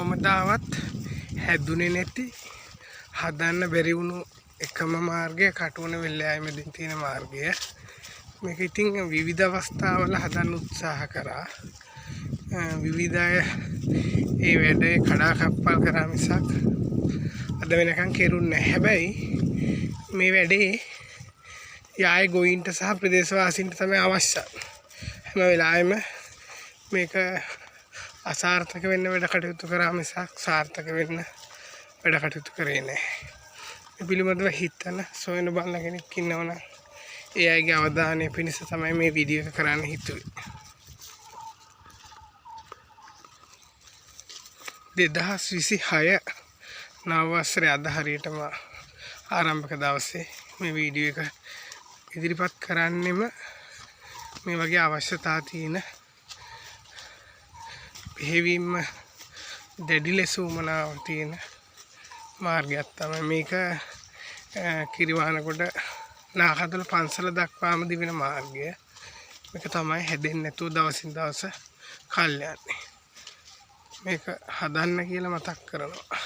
කවමදාවත් හැදුනේ නැති හදන්න බැරි වුණු එකම මාර්ගය කටුවන වෙල්ලෑමෙන් තියෙන මාර්ගය. මේක ඉතින් විවිධ අවස්ථාවල හදන්න උත්සාහ කරා. විවිධ අය ඒ වැඩේ කඩාකප්පල් කරා මිසක් අද වෙනකන් කෙරුන්නේ නැහැ. හැබැයි මේ වැඩේ යාය ගෝයින්ට සහ ප්‍රදේශවාසීන්ට තමයි අවශ්‍ය. හැම වෙලාවෙම මේක අසාර්ථක වෙන්න වැඩ කටයුතු කරා මිසක් සාර්ථක වෙන්න වැඩ කටයුතු කරේ නැහැ. මේ පිළිබඳව හිතන සොයන බලන කෙනෙක් ඉන්නවනම් ඒ අයගේ අවධානය පිණිස තමයි මේ වීඩියෝ එක කරන්න හිතුවේ. 2026 නව වසරේ අද හරියටම ආරම්භක දවසේ මේ වීඩියෝ එක ඉදිරිපත් කරන්නෙම මේ වගේ අවශ්‍යතා තියෙන බෙහෙවින්ම දැඩි ලෙස උමනාවක් තියෙන මාර්ගයක් තමයි මේක. කිරිවානකොට නාකදල පන්සල දක්වාම දිවෙන මාර්ගය. මේක තමයි හැදෙන්නේ නැතුව දවසින් දවස කල් යන්නේ. මේක හදන්න කියලා මතක් කරනවා.